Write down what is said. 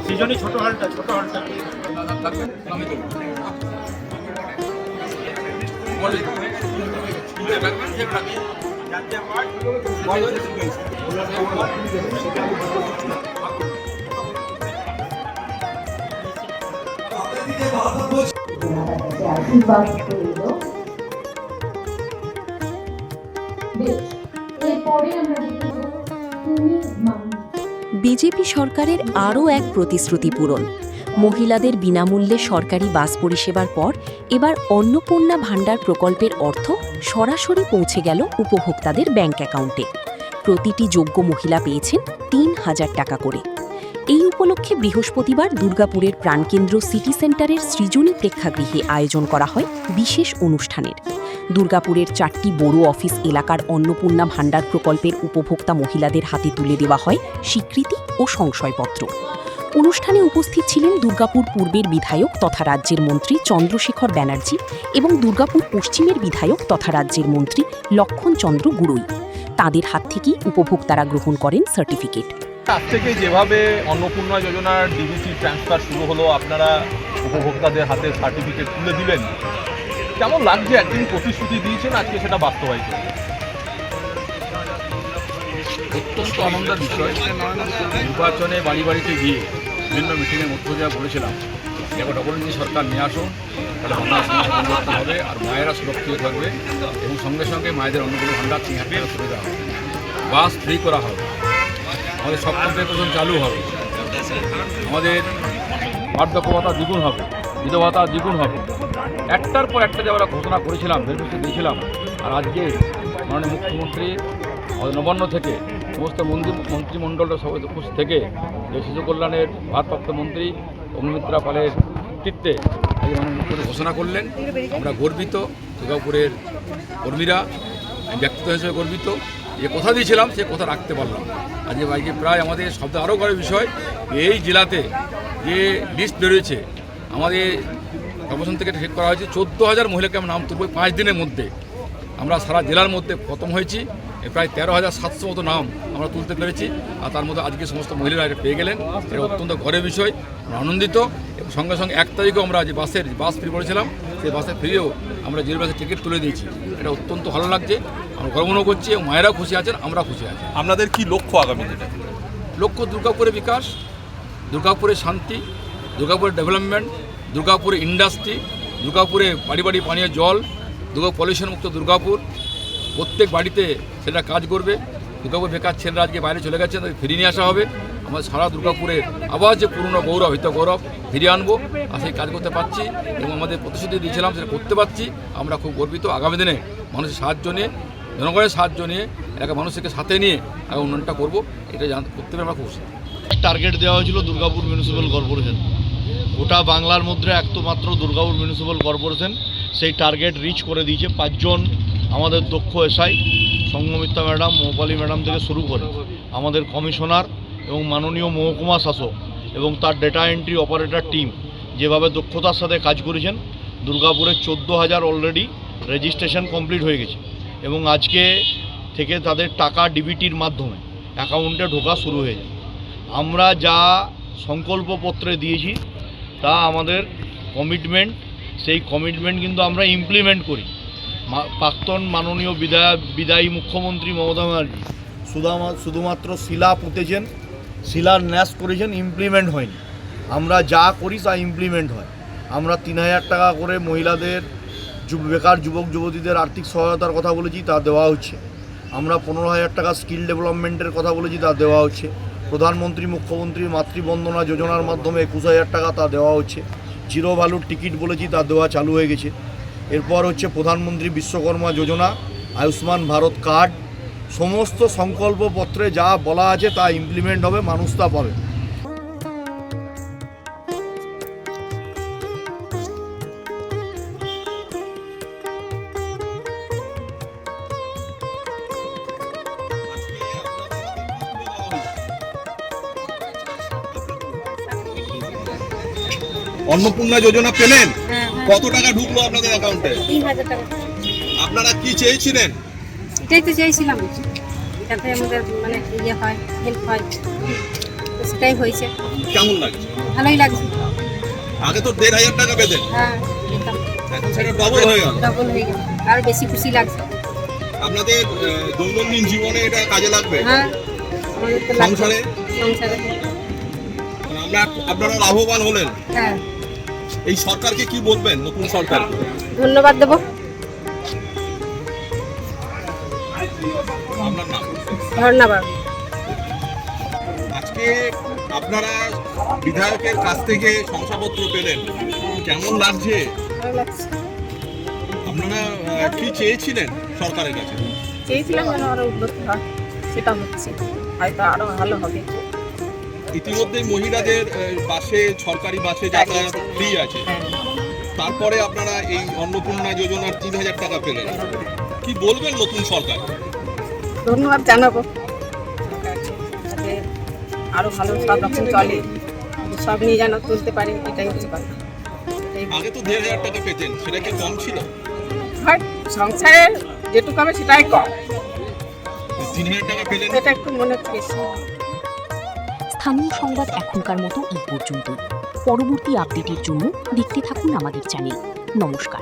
সৃজনী ছোট হালটা বিজেপি সরকারের আরও এক প্রতিশ্রুতি পূরণ। মহিলাদের বিনামূল্যে সরকারি বাস পরিষেবার পর এবার অন্নপূর্ণা ভাণ্ডার প্রকল্পের অর্থ সরাসরি পৌঁছে গেল উপভোক্তাদের ব্যাংক অ্যাকাউন্টে। প্রতিটি যোগ্য মহিলা পেয়েছেন ৩,০০০ টাকা করে। এই উপলক্ষে বৃহস্পতিবার দুর্গাপুরের প্রাণকেন্দ্র সিটি সেন্টারের সৃজনী প্রেক্ষাগৃহে আয়োজন করা হয় বিশেষ অনুষ্ঠানের। দুর্গাপুরের ৪টি বড় অফিস এলাকার অন্নপূর্ণা ভাণ্ডার প্রকল্পের উপভোক্তা মহিলাদের হাতে তুলে দেওয়া হয় স্বীকৃতি ও সংশয়পত্র। অনুষ্ঠানে উপস্থিত ছিলেন দুর্গাপুর পূর্বের বিধায়ক তথা রাজ্যের মন্ত্রী চন্দ্রশেখর ব্যানার্জি এবং দুর্গাপুর পশ্চিমের বিধায়ক তথা রাজ্যের মন্ত্রী লক্ষণচন্দ্র গুরুই। তাদের হাত থেকেই উপভোক্তারা গ্রহণ করেন সার্টিফিকেট। আজ থেকে যেভাবে অন্নপূর্ণা যোজনার ডিবিটি ট্রান্সফার শুরু হলো, আপনারা উপভোক্তাদের হাতে সার্টিফিকেট তুলে দিলেন, কেমন লাগছে? একদিন প্রতিশ্রুতি দিয়েছেন, আজকে সেটা বাস্তবায়িত। অত্যন্ত আনন্দের বিষয়। নির্বাচনে বাড়ি বাড়িতে গিয়ে বিভিন্ন মিটিংয়ের মধ্য দিয়ে বলেছিলাম এবার ডবল ইঞ্জিন সরকার নিয়ে আসুন, তাহলে বাংলা সমাজ পরিবর্তন হবে আর মায়েরা সুরক্ষিত থাকবে এবং সঙ্গে সঙ্গে মায়েদের অন্নপূর্ণা ভাণ্ডার ৩,০০০ টাকা সুবিধা হবে, বাস ফ্রি করা হবে, আমাদের সপ্তম বেতন চালু হবে, আমাদের বার্ধক্য ভাতা দ্বিগুণ হবে, বিধবা ভাতা দ্বিগুণ হবে। একটার পর একটা যে আমরা ঘোষণা করেছিলাম, বেনিফিট দিয়েছিলাম, আর আজকে মাননীয় মুখ্যমন্ত্রী নবান্ন থেকে সমস্ত মন্ত্রিমণ্ডলের সবাই উপস্থিত থেকে যে শিশু কল্যাণের ভারপ্রাপ্ত মন্ত্রী অগ্নিমিত্রা পালের নেতৃত্বে আজকে মাননীয় মুখ্যমন্ত্রী ঘোষণা করলেন। আমরা গর্বিত, দুর্গাপুরের কর্মীরা ব্যক্তিত্ব হিসেবে গর্বিত। যে কথা দিয়েছিলাম সে কথা রাখতে পারলাম। আজকে প্রায় আমাদের সবচেয়ে আরও বড় বিষয়, এই জেলাতে যে লিস্ট বেরোয়েছে আমাদের কর্পোরেশন থেকে ঠিক করা হয়েছে 14,000 মহিলাকে আমরা নাম তুলব 5 দিনের মধ্যে। আমরা সারা জেলার মধ্যে প্রথম হয়েছি, প্রায় 13,700 মতো নাম আমরা তুলতে পেরেছি। আর তার মধ্যে আজকে সমস্ত মহিলারা এটা পেয়ে গেলেন, এটা অত্যন্ত গর্বের বিষয়, আমরা আনন্দিত। এবং সঙ্গে সঙ্গে 1 তারিখেও আমরা যে বাস ফ্রি করেছিলাম, সেই বাসে ফ্রিও আমরা জিরো বাসের টিকিট তুলে দিয়েছি। এটা অত্যন্ত ভালো লাগছে, আমরা গর্ব অনুভব করছি এবং মায়েরাও খুশি আছেন, আমরা খুশি আছি। আপনাদের কি লক্ষ্য আগামী দিনে? লক্ষ্য দুর্গাপুরের বিকাশ, দুর্গাপুরের শান্তি, দুর্গাপুরের ডেভেলপমেন্ট, দুর্গাপুরের ইন্ডাস্ট্রি, দুর্গাপুরে বাড়ি বাড়ি পানীয় জল, দুর্গাপুর পলিউশন মুক্ত দুর্গাপুর, প্রত্যেক বাড়িতে সেটা কাজ করবে। দুর্গাপুর বেকার ছেলেরা আজকে বাইরে চলে গেছে, তাদের ফিরিয়ে নিয়ে আসা হবে। আমাদের সারা দুর্গাপুরের আবার যে পুরনো গৌরব, হিত গৌরব ফিরিয়ে আনবো, আর সেই কাজ করতে পারছি এবং আমাদের প্রতিশ্রুতি দিয়েছিলাম সেটা করতে পারছি। আমরা খুব গর্বিত। আগামী দিনে মানুষের সাহায্য নিয়ে, জনগণের সাহায্য নিয়ে, এলাকার মানুষকে সাথে নিয়ে উন্নয়নটা করবো, এটা করতে পেরে আমরা খুশি। টার্গেট দেওয়া হয়েছিল দুর্গাপুর মিউনিসিপ্যাল কর্পোরেশন, গোটা বাংলার মধ্যে একমাত্র দুর্গাপুর মিউনিসিপ্যাল কর্পোরেশন সেই টার্গেট রিচ করে দিয়েছে। 5 জন আমাদের দক্ষ এসআই, সংঘমিত্রা ম্যাডাম, মৌপালী ম্যাডাম থেকে শুরু করে আমাদের কমিশনার এবং মাননীয় মহকুমা শাসক এবং তার ডেটা এন্ট্রি অপারেটর টিম যেভাবে দক্ষতার সাথে কাজ করেছেন। দুর্গাপুরের 14,000 অলরেডি রেজিস্ট্রেশন কমপ্লিট হয়ে গেছে এবং আজকে থেকে তাদের টাকা ডিবিটির মাধ্যমে অ্যাকাউন্টে ঢোকা শুরু হয়ে যায়। আমরা যা সংকল্পপত্রে দিয়েছি তা আমাদের কমিটমেন্ট, সেই কমিটমেন্ট কিন্তু আমরা ইমপ্লিমেন্ট করি। প্রাক্তন মাননীয় বিদায়ী মুখ্যমন্ত্রী মমতা ব্যানার্জি শুধুমাত্র শিলা পুঁতেছেন, শিলার ন্যাস করেছেন, ইমপ্লিমেন্ট হয়নি। আমরা যা করি তা ইমপ্লিমেন্ট হয়। আমরা 3,000 টাকা করে মহিলাদের বেকার যুবক যুবতীদের আর্থিক সহায়তার কথা বলেছি, তা দেওয়া হচ্ছে। আমরা 15,000 টাকা স্কিল ডেভেলপমেন্টের কথা বলেছি, তা দেওয়া হচ্ছে। প্রধানমন্ত্রী মুখ্যমন্ত্রীর মাতৃবন্দনা যোজনার মাধ্যমে 21,000 টাকা, তা দেওয়া হচ্ছে। জিরো ভ্যালুর টিকিট বলেছি, তা দেওয়া চালু হয়ে গেছে। এরপর হচ্ছে প্রধানমন্ত্রী বিশ্বকর্মা যোজনা, আয়ুষ্মান ভারত কার্ড, সমস্ত সংকল্পপত্রে যা বলা আছে তা ইমপ্লিমেন্ট হবে, মানুষ তা পাবে। অন্নপূর্ণা যোজনা পেলেন? হ্যাঁ, কত টাকা ঢুকলো আপনাদের অ্যাকাউন্টে? 3,000 টাকা। আপনারা কি চেয়েছিলেন? এটাই তো চাইছিলাম, যাতে আমাদের মানে ইয়ে হয়, হেল্প হয়, তো সেটাই হয়েছে। কেমন লাগছে? ভালোই লাগছে। আগে তো 1,500 টাকা পেতেন, হ্যাঁ, পেতাম। এখন সেটা ডবল হয়ে গেল। ডবল হয়ে গেল, আর বেশি খুশি লাগছে। আপনাদের দৈনন্দিন জীবনে এটা কাজে লাগবে? হ্যাঁ, আমাদের তো লাগছে। সংসারে? সংসারে। আপনারা লাভবান হলেন। হ্যাঁ, এই সরকারকে কি বলবেন, নতুন সরকার? ধন্যবাদ দেবো। আপনার নাম? ধন্যবাদ। আজকে আপনারা বিধায়কের কাছ থেকে শংসাপত্র পেলেন, কেমন লাগছে? ভালো লাগছে। আপনারা কি চেয়েছিলেন সরকারের কাছে? চেয়েছিলাম যেন আরো উন্নতি হয়, সেটা হচ্ছে, হয়তো আরো ভালো হবে। ইতিমধ্যেই মহিলাদের বাসে, সরকারি বাসে যাতায়াত ফ্রি আছে, হ্যাঁ, তারপরে আপনারা এই অন্নপূর্ণা যোজনার 3,000 টাকা পেলেন। কি বলবেন নতুন সরকার? ধন্যবাদ জানাবো, যাতে আরো ভালো সব রকম চলে, সব নিয়ে যেন তুলতে পারে, এটাই হচ্ছে কথা। আগে তো 1,500 টাকা পেতেন, সেটা কি কম ছিল? হয় সংসারের যেটুকু হবে সেটাই কম, 3,000 টাকা পেলেন। সেটা একটু মনে হচ্ছে বেশি। স্থানীয় সংবাদ এখনকার মতো এই পর্যন্ত। পরবর্তী আপডেটের জন্য দেখতে থাকুন আমাদের চ্যানেল। নমস্কার।